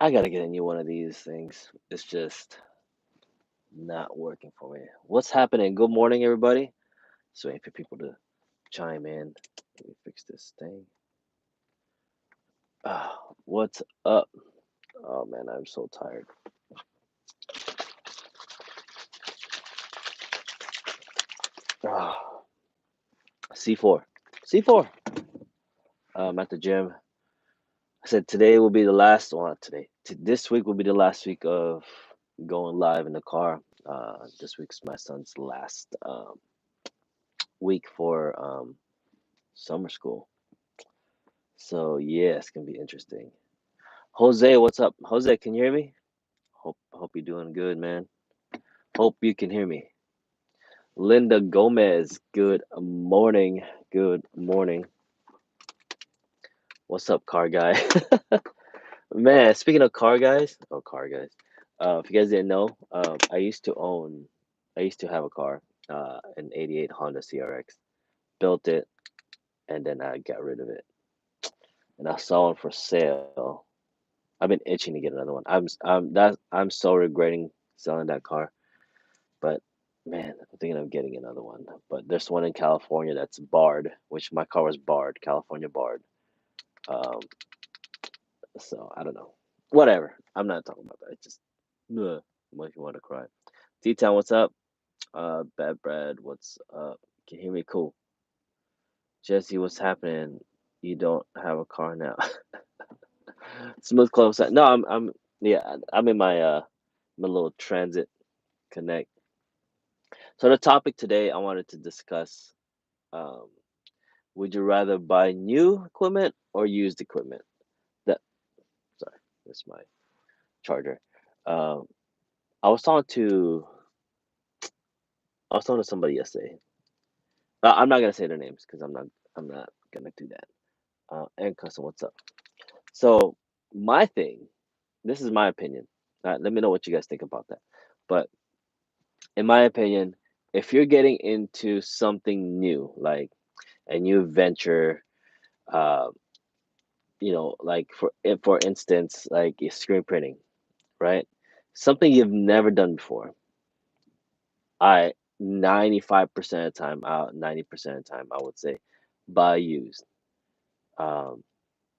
I gotta get a new one of these things. It's just not working for me. What's happening? Good morning, everybody. Just waiting for people to chime in. Let me fix this thing. What's up? Oh man, I'm so tired. Ah, C4. C4. I'm at the gym. I said today will be the last one. Today. This week will be the last week of going live in the car. This week's my son's last week for summer school. So yeah, it's gonna be interesting. Jose, what's up? Jose, can you hear me? Hope you're doing good, man. Hope you can hear me. Linda Gomez, good morning. Good morning. What's up, car guy? Man, speaking of car guys, if you guys didn't know, I used to have a car, an '88 Honda CRX. Built it, and then I got rid of it, and I saw one for sale. I've been itching to get another one. I'm so regretting selling that car. But man, I'm thinking of getting another one. But there's one in California that's barred, which my car was barred, California barred. Um, so I don't know. Whatever. I'm not talking about that. It's just ugh, make you want to cry. T Town, what's up? Bad Brad, what's up? Can you hear me? Cool. Jesse, what's happening? You don't have a car now. Smooth close. No, yeah, I'm in my little transit connect. So the topic today I wanted to discuss. Um, Would you rather buy new equipment or used equipment? That sorry, that's my charger. Um, I was talking to somebody yesterday. I'm not gonna say their names because I'm not gonna do that. And custom, what's up? So my thing, this is my opinion. Let me know what you guys think about that. But in my opinion, if you're getting into something new, like a new venture, uh, like for instance, like screen printing, right? Something you've never done before. I 95% of the time, out 90% of the time, I would say buy used. Um,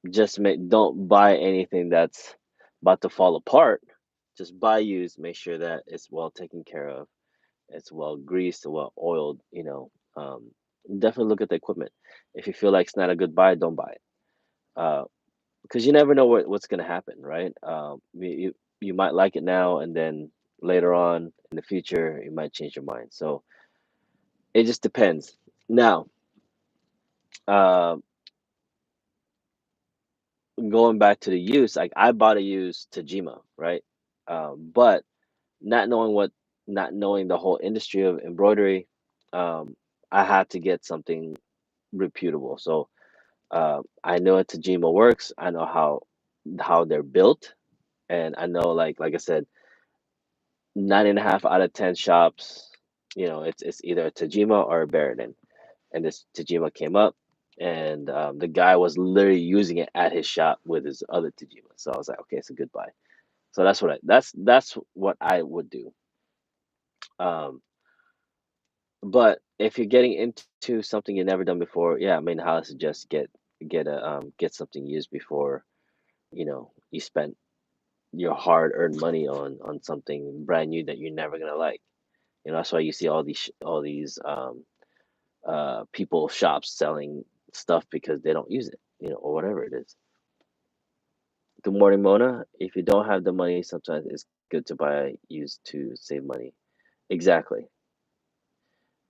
just don't buy anything that's about to fall apart. Just buy used. Make sure that it's well taken care of. It's well greased, well oiled. Definitely look at the equipment. If you feel like it's not a good buy, don't buy it. Because you never know what's going to happen, right? You might like it now, and then later on in the future, you might change your mind. So it just depends. Now, uh, going back to the use, like I bought a used Tajima, right? But not knowing what, not knowing the whole industry of embroidery, um, I had to get something reputable. So I know a Tajima works. I know how they're built, and I know like I said, 9.5 out of 10 shops, it's either a Tajima or a Beridan. And this Tajima came up, and the guy was literally using it at his shop with his other Tajima. So I was like, okay, it's a good buy. So that's what I would do. Um, but if you're getting into something you've never done before, yeah, I mean, how I suggest get something used before you spend your hard-earned money on something brand new that you're never gonna like. That's why you see all these people shops selling stuff because they don't use it, or whatever it is. Good morning, Mona. If you don't have the money, sometimes it's good to buy used to save money. Exactly.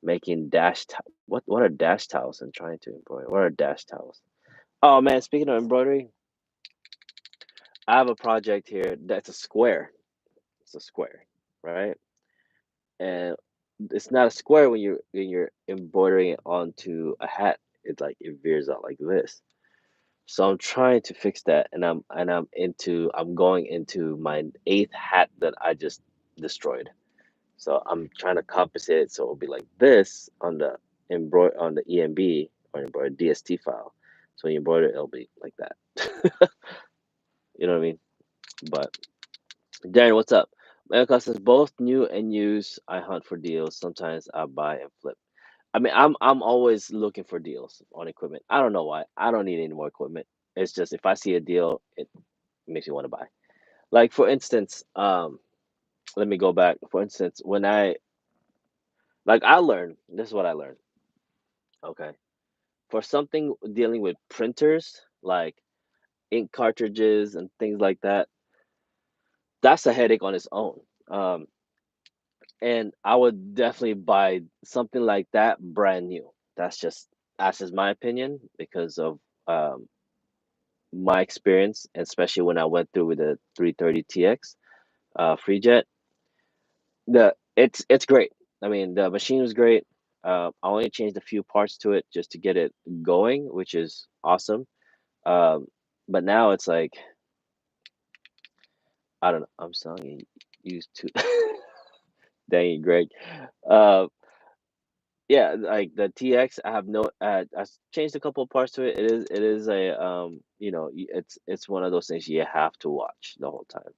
Making what are dash towels and trying to embroider? What are dash towels? Oh man, speaking of embroidery, I have a project here that's a square. It's a square, right? And it's not a square when you're embroidering it onto a hat. It's like it veers out like this. So I'm trying to fix that, and I'm going into my eighth hat that I just destroyed. So I'm trying to compensate it so it'll be like this on the EMB or embroidered DST file. So when you embroider it, it'll be like that. You know what I mean? But Darren, what's up? America says both new and used. I hunt for deals. Sometimes I buy and flip. I mean, I'm always looking for deals on equipment. I don't know why. I don't need any more equipment. It's just if I see a deal, it makes me want to buy. Like for instance, let me go back. For instance, when I learned, this is what I learned. Okay. For something dealing with printers, like ink cartridges and things like that, that's a headache on its own. Um, and I would definitely buy something like that brand new. That's just my opinion because of um my experience, especially when I went through with the 330 TX free jet. It's great. I mean, the machine was great. I only changed a few parts to it just to get it going, which is awesome. Um, but now it's like I don't know. I'm selling it used to. Dang it, Greg. Uh, yeah, like the TX, I have no. Changed a couple of parts to it. It is a it's one of those things you have to watch the whole time.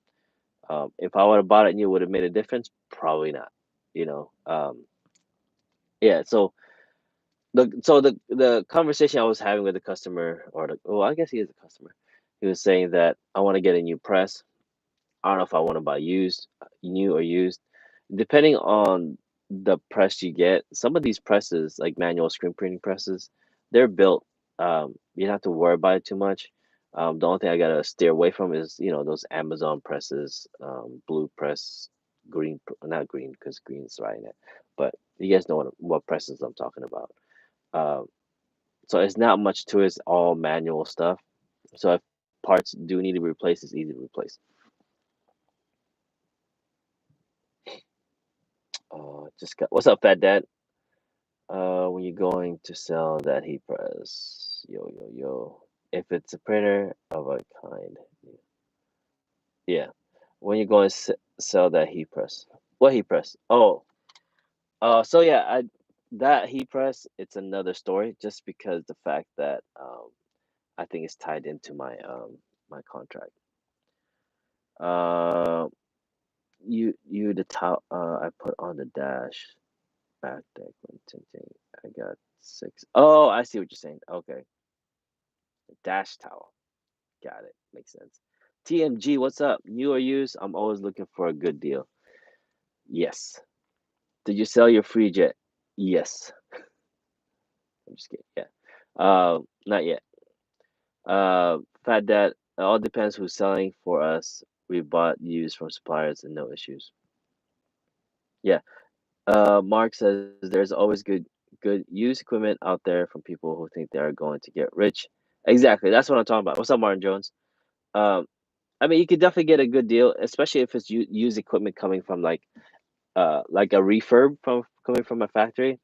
If I would have bought it new, would have made a difference? Probably not. You know. Yeah. So the conversation I was having with the customer, I guess he is a customer. He was saying that I want to get a new press. I don't know if I want to buy new or used, depending on the press you get. Some of these presses, like manual screen printing presses, they're built. You don't have to worry about it too much. The only thing I gotta steer away from is those Amazon presses, blue press, not green because green's right in it, but you guys know what presses I'm talking about. Um, so it's not much to it. It's all manual stuff. So if parts do need to be replaced, it's easy to replace. Just got what's up, Fat Dad? When you're going to sell that heat press, yo yo yo. If it's a printer of a kind, yeah. When you're going to sell that heat press, what heat press? Oh, so yeah, that heat press. It's another story, just because the fact that I think it's tied into my contract. Uh, you the top. I put on the dash back deck when tinting. I got six. Oh, I see what you're saying. Okay. Dash towel. Got it. Makes sense. TMG, what's up? New or used? I'm always looking for a good deal. Yes. Did you sell your free jet? Yes. I'm just kidding. Yeah. Not yet. Fat Dad, it all depends who's selling for us. We bought used from suppliers and no issues. Yeah. Mark says there's always good used equipment out there from people who think they are going to get rich. Exactly. That's what I'm talking about. What's up, Martin Jones? Um, I mean, you could definitely get a good deal, especially if it's used equipment coming from like a refurb from coming from a factory.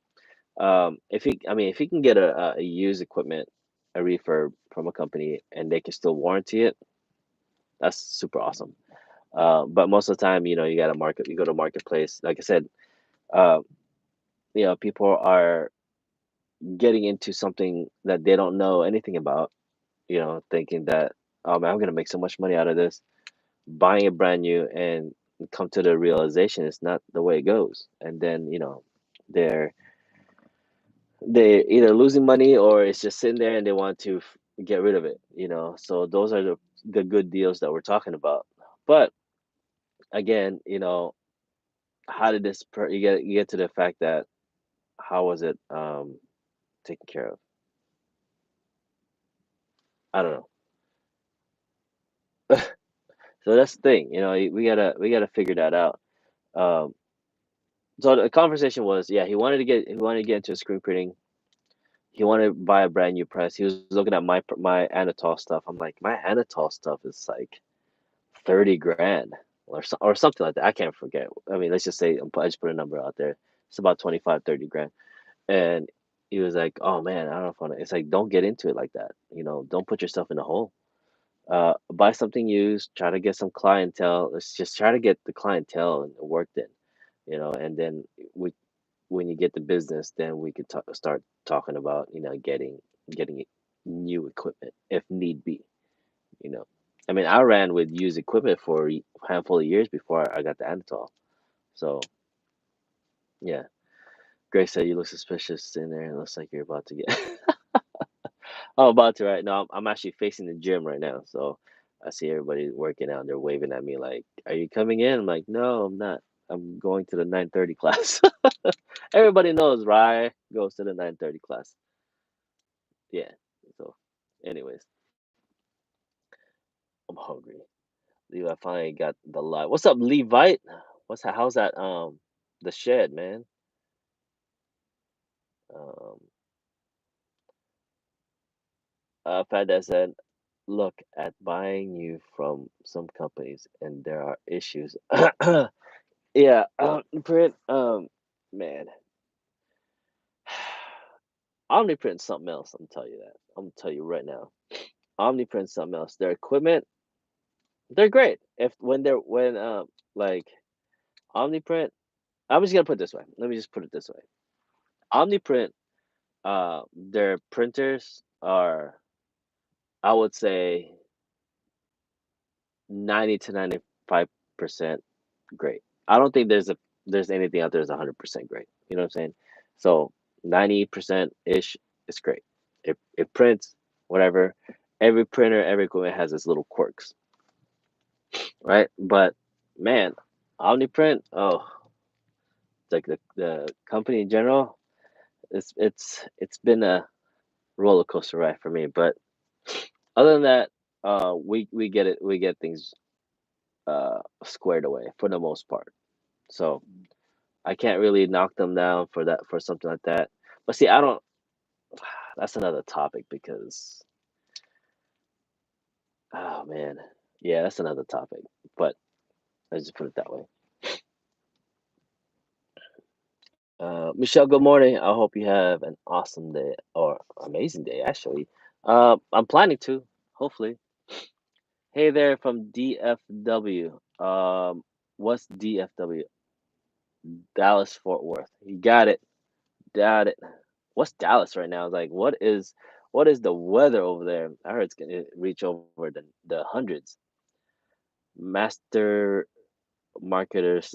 If he can get a used equipment, a refurb from a company, and they can still warranty it, that's super awesome. But most of the time, you go to marketplace. Like I said, uh, people are getting into something that they don't know anything about. Thinking that, oh man, I'm gonna make so much money out of this, buying it brand new, and come to the realization it's not the way it goes. And then they're they either losing money or it's just sitting there and they want to get rid of it. So those are the good deals that we're talking about. But again, how did you get to the fact that how was it taken care of? I don't know. So that's the thing. We gotta figure that out. um so the conversation was, yeah, he wanted to get into screen printing. He wanted to buy a brand new press. He was looking at my anatol stuff. I'm like, my anatol stuff is like 30 grand or something like that. I can't forget. I mean, let's just say I just put a number out there. It's about 25, 30 grand. And he was like, "Oh man, I don't know if I want to." It's like, don't get into it like that. Don't put yourself in a hole. Buy something used. Try to get some clientele. Let's just try to get the clientele and worked in. And then we, when you get the business, then we could start talking about getting new equipment if need be. You know, I mean, I ran with used equipment for a handful of years before I got the anatol. So yeah, Greg said you look suspicious in there. It looks like you're about to get. I'm about to right now. I'm actually facing the gym right now, so I see everybody working out. They're waving at me like, "Are you coming in?" I'm like, "No, I'm not. I'm going to the 9:30 class." Everybody knows Rye goes to the 9:30 class. Yeah. So, anyways, I'm hungry. Levi finally got the live. What's up, Levite? How's that? The shed, man. Um, Fat Dad said, "Look at buying you from some companies, and there are issues." Yeah, print. Man, Omniprint's something else. I'm tell you that. I'm gonna tell you right now. Omniprint's something else. Their equipment, they're great. If when they're when like Omniprint, I'm just gonna put it this way. Let me just put it this way. Omniprint, their printers are, I would say, 90 to 95% great. I don't think there's anything out there that's 100% great. You know what I'm saying? So 90% ish is great. It prints whatever. Every printer, every equipment has its little quirks, right? But man, Omniprint, oh, like the company in general, it's been a roller coaster ride for me. But other than that, we get things squared away for the most part. So I can't really knock them down for that for something like that. But see, I don't. That's another topic because oh man, yeah, that's another topic. But let's just put it that way. Michelle, good morning. I hope you have an awesome day or amazing day. Actually, I'm planning to. Hopefully. Hey there from DFW. What's DFW? Dallas Fort Worth. You got it. Got it. What's Dallas right now? Like, what is the weather over there? I heard it's gonna reach over the hundreds. Master marketers.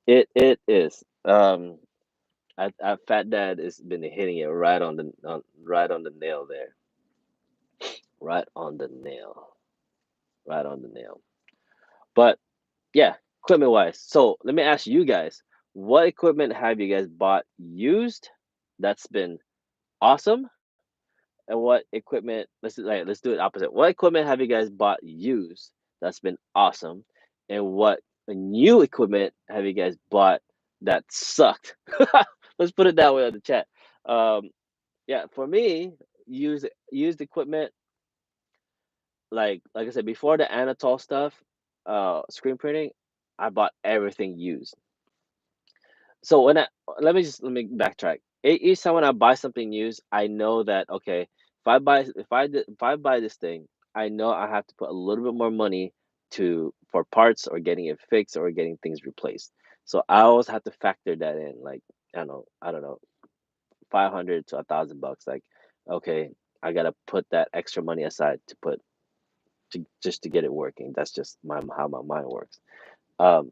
It is. Fat Dad has been hitting it right on the nail there. Right on the nail. Right on the nail. But yeah, equipment wise. So let me ask you guys, what equipment have you guys bought used that's been awesome? And what equipment let's do it opposite. What equipment have you guys bought used that's been awesome? And what new equipment have you guys bought that sucked? Let's put it that way on the chat. Um, yeah, for me, used equipment, like I said before the Anatol stuff, screen printing, I bought everything used. So when I let me backtrack. Each time when I buy something used, I know that okay, if I buy this thing, I know I have to put a little bit more money to for parts or getting it fixed or getting things replaced. So I always have to factor that in. Like I don't know, 500 to $1,000. Like okay, I gotta put that extra money aside to put to just to get it working. That's just my how my mind works. Um,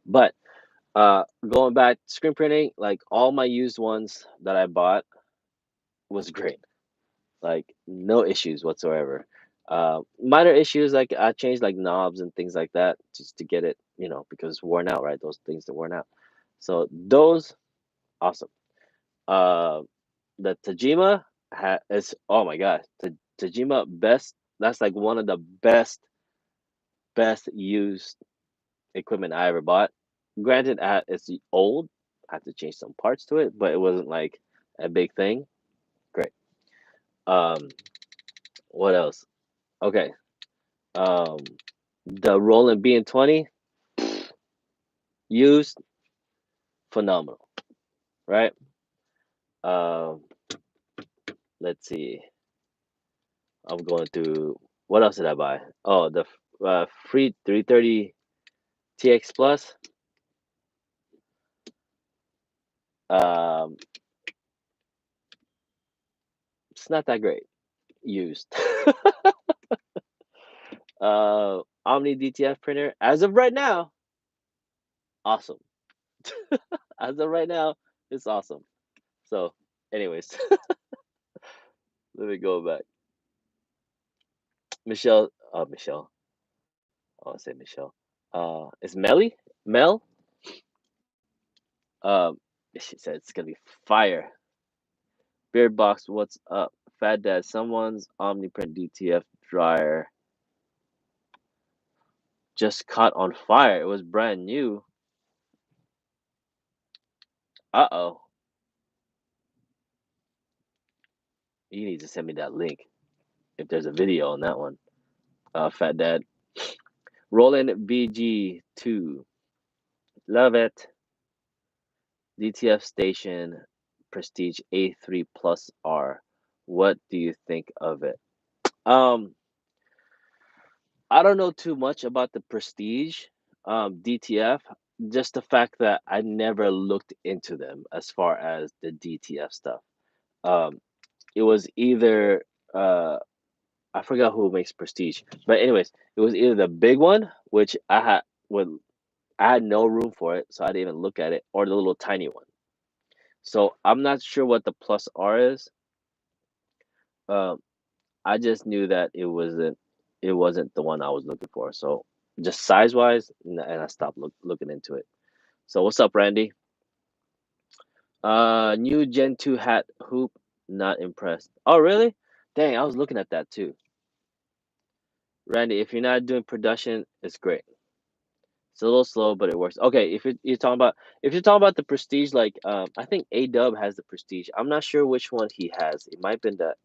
but going back screen printing, like all my used ones that I bought was great. Like no issues whatsoever. Minor issues like I changed like knobs and things like that just to get it, because it's worn out, right? Those things that worn out. So those awesome. Uh, the Tajima is oh my god, Tajima best. That's like one of the best used equipment I ever bought. Granted, it's old. I had to change some parts to it, but it wasn't like a big thing. Great. Um, what else? Okay. Um, the Roland B&20 used phenomenal, right? Um, let's see. I'm going through. What else did I buy? Oh, the free 330 TX Plus. Um, it's not that great used. Omni DTF printer, as of right now, awesome. As of right now, it's awesome. So, anyways, let me go back. Michelle. I want to say Michelle. It's Melly? Mel? Um, she said it's gonna be fire. Beard Box, what's up? Fat Dad, someone's Omniprint DTF dryer just caught on fire. It was brand new. Uh-oh. You need to send me that link if there's a video on that one. Fat Dad. Roland BG2. Love it. DTF Station Prestige A3 Plus R. What do you think of it? Um, I don't know too much about the Prestige DTF. Just the fact that I never looked into them as far as the DTF stuff. Um, it was either I forgot who makes Prestige, but anyways, it was either the big one, which I had no room for it, so I didn't even look at it, or the little tiny one. So I'm not sure what the Plus R is. Um, I just knew that it wasn't the one I was looking for. So just size wise, and I stopped looking into it. So what's up, Randy? New Gen 2 hat hoop, not impressed. Oh, really? Dang, I was looking at that too. Randy, if you're not doing production, it's great. It's a little slow, but it works. Okay, if you're talking about the Prestige, like I think A Dub has the Prestige. I'm not sure which one he has. It might have been the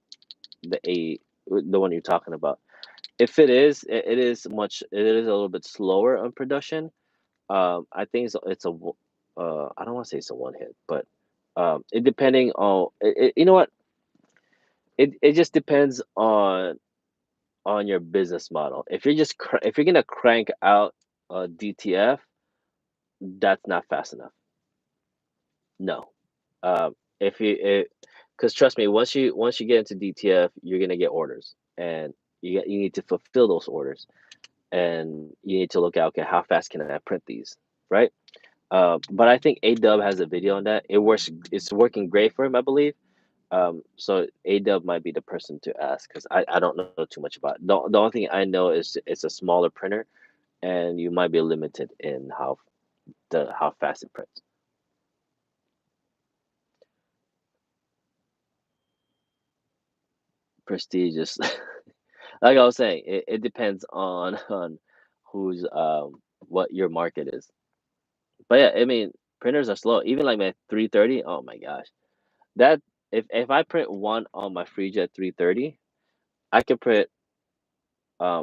one you're talking about. If it is, it is a little bit slower on production. I think I don't want to say it's a one hit, but it depending on you know what, it just depends on your business model. If you're gonna crank out DTF, that's not fast enough. No, if you because trust me, once you get into DTF, you're gonna get orders, and you need to fulfill those orders, and you need to look at, okay, how fast can I print these, right? But I think Adub has a video on that. It works. It's working great for him, I believe. So Adub might be the person to ask, because I don't know too much about it. The only thing I know is it's a smaller printer, and you might be limited in how fast it prints. Prestigious. Like I was saying, it depends on who's what your market is. But yeah, I mean, printers are slow. Even like my 330. Oh my gosh, that if I print one on my FreeJet 330, I could print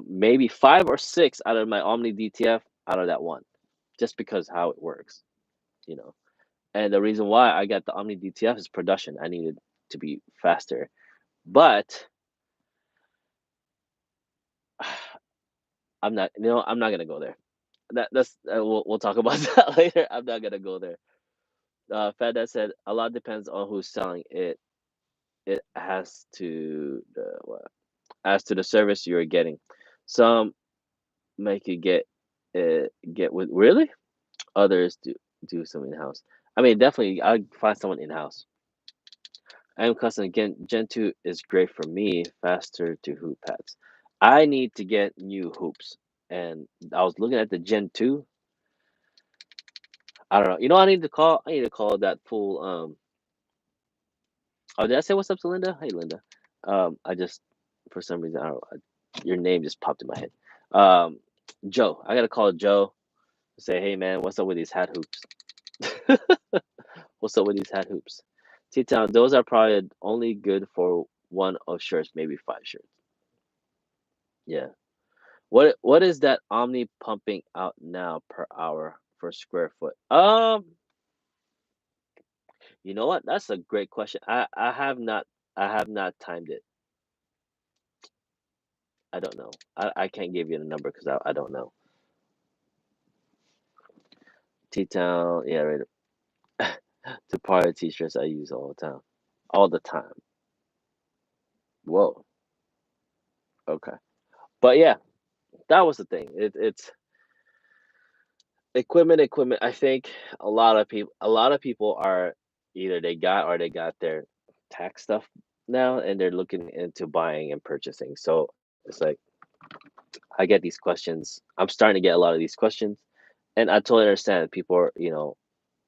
maybe 5 or 6 out of my Omni DTF out of that one, just because how it works, you know. And the reason why I got the Omni DTF is production. I needed to be faster, but I'm not gonna go there. That's we'll talk about that later. I'm not gonna go there. Fat Dad said a lot depends on who's selling it. It has to the what as to the service you're getting. Some make you get with really, others do some in house. I mean, definitely, I'd find someone in house. I am custom again. Gen 2 is great for me, faster to hoop pads. I need to get new hoops, and I was looking at the Gen 2. I don't know. You know, I need to call that full. Oh, did I say what's up to Linda? Hey, Linda. I just for some reason I don't. Your name just popped in my head. Um, Joe. I gotta call Joe. Say, hey man, what's up with these hat hoops? What's up with these hat hoops? T-Town, those are probably only good for one of shirts, maybe 5 shirts. Yeah. What is that Omni pumping out now per hour for square foot? You know what? That's a great question. I have not timed it. I don't know. I can't give you the number because I don't know. T-Town, yeah, right. To party t-shirts I use all the time. All the time. Whoa. Okay. But yeah, that was the thing. It's equipment. I think a lot of people are either they got their tax stuff now and they're looking into buying and purchasing. So it's like I get these questions. I'm starting to get a lot of these questions, and I totally understand people are,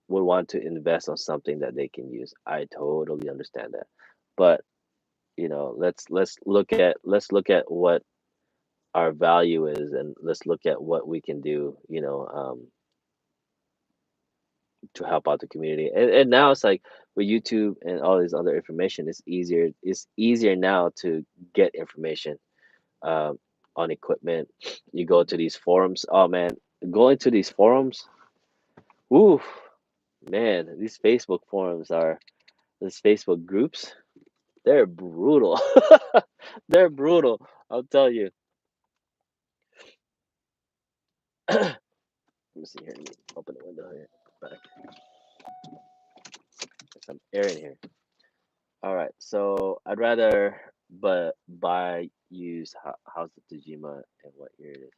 would want to invest on something that they can use. I totally understand that. But, let's look at what our value is, and let's look at what we can do, to help out the community. And now it's like with YouTube and all these other information, it's easier now to get information um, on equipment. You go to these forums. Oh man, going to these forums. Ooh, man, these Facebook groups. They're brutal. They're brutal. I'll tell you. Let me see here. Let me open the window here. Back. Get some air in here. All right. So I'd rather but buy use how's the Tajima and what year it is.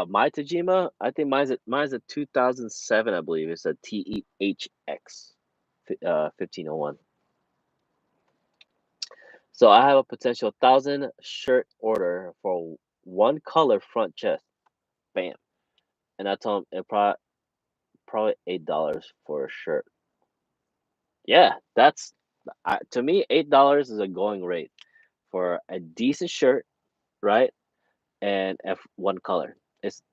My Tajima, I think mine's a 2007, I believe. It's a TEHX 1501. So I have a potential 1,000 shirt order for one color front chest. Bam. And I told him it probably $8 for a shirt. Yeah, to me $8 is a going rate for a decent shirt, right? And F one color.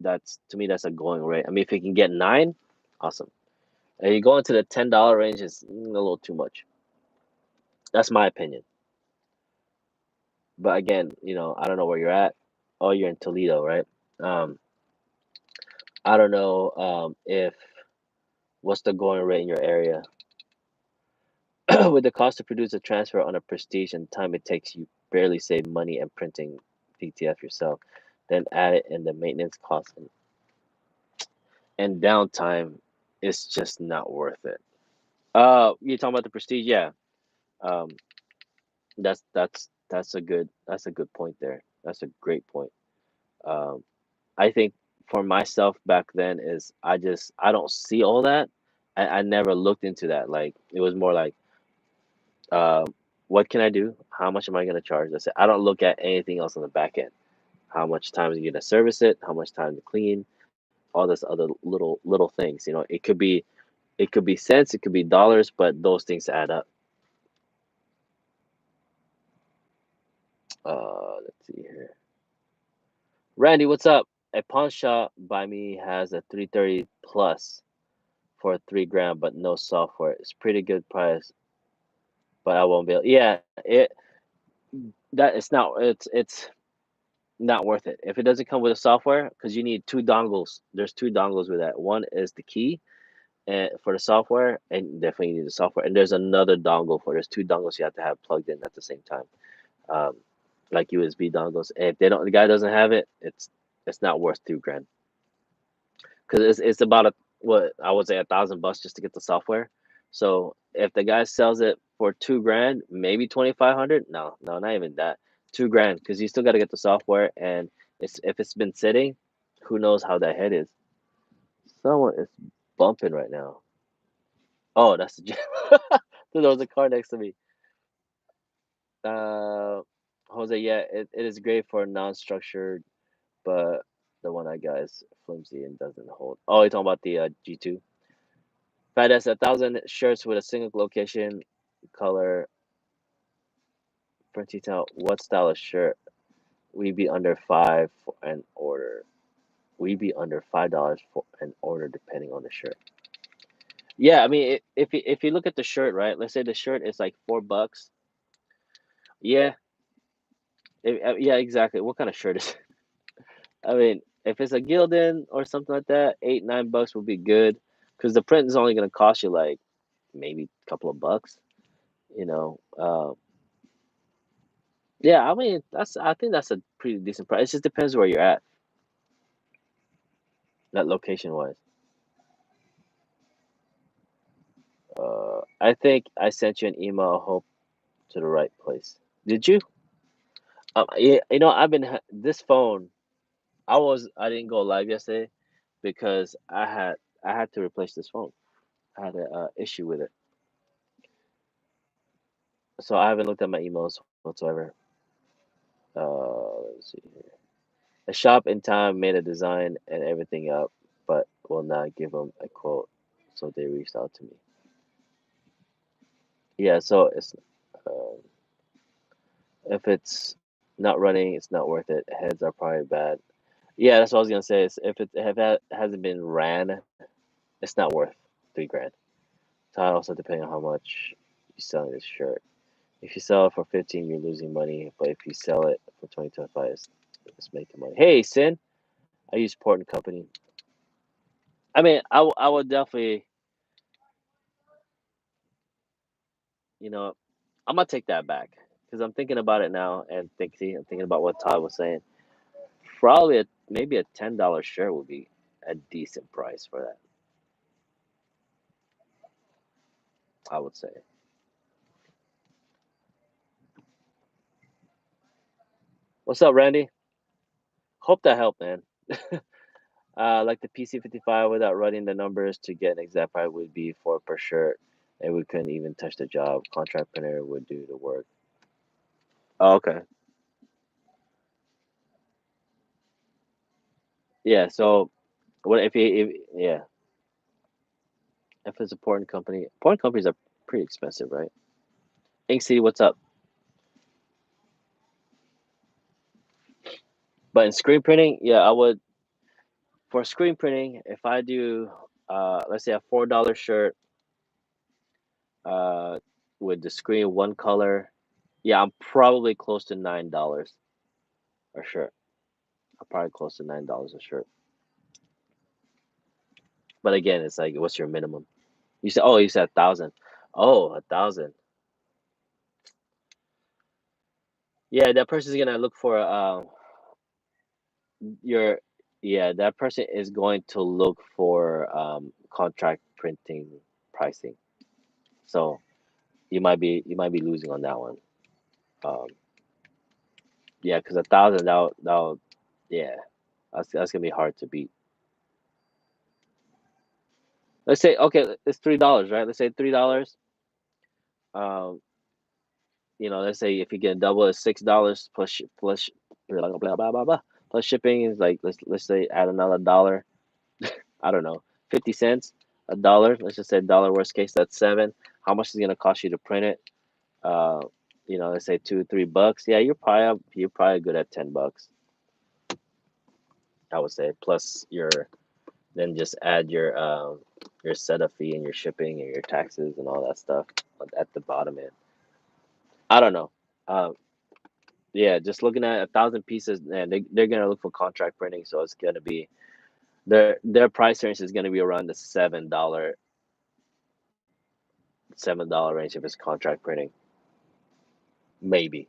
That's to me that's a going rate. I mean, if you can get nine, awesome. And you go into the $10 range is a little too much. That's my opinion. But again, I don't know where you're at. Oh, you're in Toledo, right? Um, I don't know if what's the going rate in your area. With the cost to produce a transfer on a prestige and time it takes, you barely save money and printing PTF yourself. Then add it in the maintenance cost and downtime, it's just not worth it. You talking about the prestige? Yeah. Um, that's a good point there. That's a great point. Um, I think for myself back then is I don't see all that. I never looked into that. Like it was more like, uh, what can I do? How much am I gonna charge? That's it. I don't look at anything else on the back end. How much time are you gonna service it? How much time to clean? All this other little things. It could be cents, it could be dollars, but those things add up. Let's see here. Randy, what's up? A pawn shop by me has a 330 plus for 3 grand, but no software. It's pretty good price, but I won't be able. Yeah, it's not worth it if it doesn't come with a software because you need two dongles. There's two dongles with that. One is the key and for the software, and definitely you need the software. And there's another dongle for. There's two dongles you have to have plugged in at the same time, um, like USB dongles. And if the guy doesn't have it, it's not worth 2 grand. Because it's about what I would say $1,000 just to get the software. So if the guy sells it for 2 grand, maybe 2,500. No, no, not even that. 2 grand because you still got to get the software, and if it's been sitting, who knows how that head is. Someone is bumping right now. Oh, that's the there was a car next to me. Uh, Jose, yeah, it is great for non-structured, but the one I got is flimsy and doesn't hold. Oh, you're talking about the G2. Fat as 1,000 shirts with a single location, color, print detail. What style of shirt? We be under five for an order. We be under $5 for an order, depending on the shirt. Yeah, I mean, if you look at the shirt, right? Let's say the shirt is like $4. Yeah, yeah, exactly. What kind of shirt is? I mean, if it's a Gildan or something like that, 8, $9 would be good, because the print is only gonna cost you like maybe a couple of bucks. You know, Yeah, I mean I think that's a pretty decent price. It just depends where you're at, that location wise. I think I sent you an email. Hope to the right place. Did you? Yeah, I've been this phone. I didn't go live yesterday because I had to replace this phone. I had a issue with it, so I haven't looked at my emails whatsoever. Let's see here. A shop in town made a design and everything up, but will not give them a quote, so they reached out to me. Yeah, so it's if it's not running, it's not worth it. Heads are probably bad. Yeah, that's what I was gonna say. Is if that hasn't been ran, it's not worth 3 grand. So also depending on how much you sell this shirt. If you sell it for 15, you're losing money. But if you sell it for 20, 25, it's making money. Hey, Sin, I use Port and Company. I mean, I would definitely, you know, I'm gonna take that back because I'm thinking about it now and I'm thinking about what Todd was saying. Probably maybe a $10 shirt would be a decent price for that. I would say. What's up, Randy? Hope that helped, man. Like the PC-55 without running the numbers to get an exact price would be for per shirt, and we couldn't even touch the job. Contract printer would do the work. Oh, okay. Yeah. So what if yeah, if it's a porn companies are pretty expensive, right? Ink City, what's up? But in screen printing, yeah, I would for screen printing if I do let's say a $4 shirt uh with the screen one color, yeah, I'm probably close to $9 a shirt. I'm probably close to $9 a shirt. But again, it's like, what's your minimum? You said 1,000. Oh, 1,000. Yeah, that person's gonna look for your yeah, that person is going to look for contract printing pricing. So you might be losing on that one. Um, yeah, because 1,000 yeah, that's gonna be hard to beat. Let's say okay, it's $3, right? Let's say $3. Um, let's say if you get double, it's $6 plus blah blah blah blah blah plus shipping is like let's say add another dollar. I don't know, 50 cents, $1. Let's just say dollar. Worst case, that's seven. How much is it gonna cost you to print it? Uh, let's say $2 3. Yeah, you're probably good at $10. I would say plus your then just add your setup fee and your shipping and your taxes and all that stuff at the bottom end. I don't know. Um, Yeah, just looking at 1,000 pieces, and they're gonna look for contract printing, so it's gonna be their price range is gonna be around the $7 range if it's contract printing, maybe.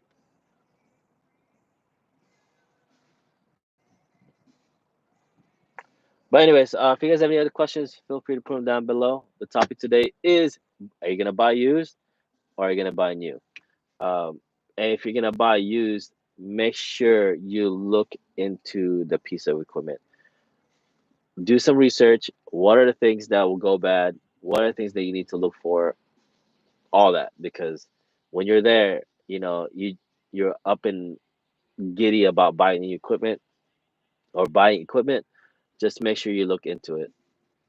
But anyways, if you guys have any other questions, feel free to put them down below. The topic today is: are you gonna buy used or are you gonna buy new? And if you're gonna buy used, make sure you look into the piece of equipment. Do some research. What are the things that will go bad? What are the things that you need to look for? All that because when you're there, you're up and giddy about buying new equipment or buying equipment. Just make sure you look into it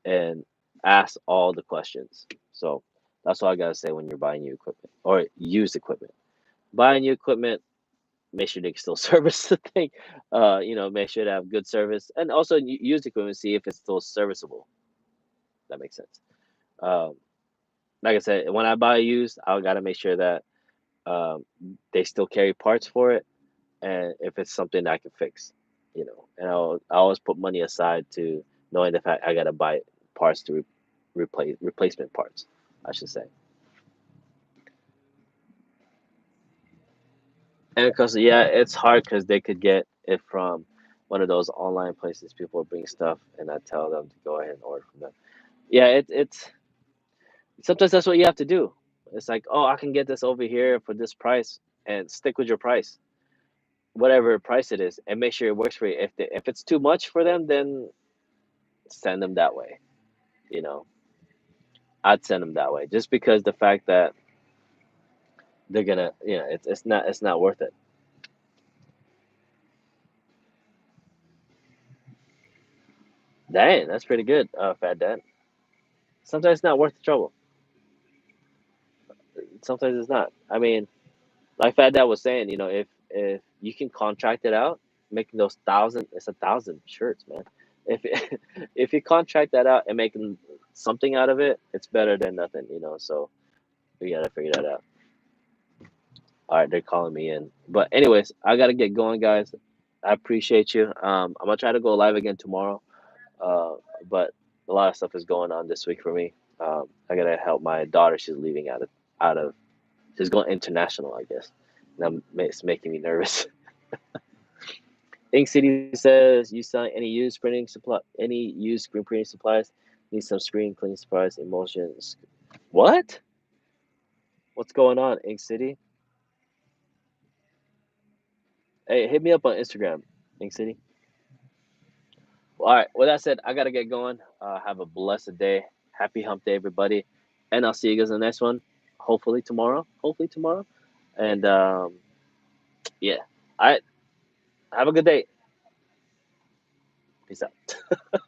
and ask all the questions. So that's all I gotta say when you're buying new equipment or used equipment. Buying new equipment, make sure they can still service the thing. Make sure to have good service and also used equipment. See if it's still serviceable. That makes sense. Um, like I said, when I buy used, I gotta make sure that um, they still carry parts for it, and if it's something I can fix, and I always put money aside to knowing the fact I gotta buy parts to replacement parts, I should say. And because yeah, it's hard because they could get it from one of those online places. People are bringing stuff, and I tell them to go ahead and order from them. Yeah, it's sometimes that's what you have to do. It's like, oh, I can get this over here for this price, and stick with your price. whatever price it is, and make sure it works for you. If it's too much for them, then send them that way. You know, I'd send them that way just because the fact that they're gonna, it's not worth it. Dang, that's pretty good, Fat Dad. Sometimes it's not worth the trouble. Sometimes it's not. I mean, like Fat Dad was saying, if you can contract it out, making those thousand, it's 1,000 shirts, man. If if you contract that out and making something out of it, it's better than nothing, So we gotta figure that out. All right, they're calling me in, but anyways, I gotta get going, guys. I appreciate you. I'm gonna try to go live again tomorrow. Uh, but a lot of stuff is going on this week for me. I gotta help my daughter. She's leaving out of she's going international, I guess. And it's making me nervous. Ink City says you sell any used screen printing supplies? Need some screen cleaning supplies, emotions. What? What's going on, Ink City? Hey, hit me up on Instagram, Ink City. Well, all right. With that said, I gotta get going. Have a blessed day. Happy Hump Day, everybody, and I'll see you guys in the next one. Hopefully tomorrow. Hopefully tomorrow. And yeah. All right. Have a good day. Peace out.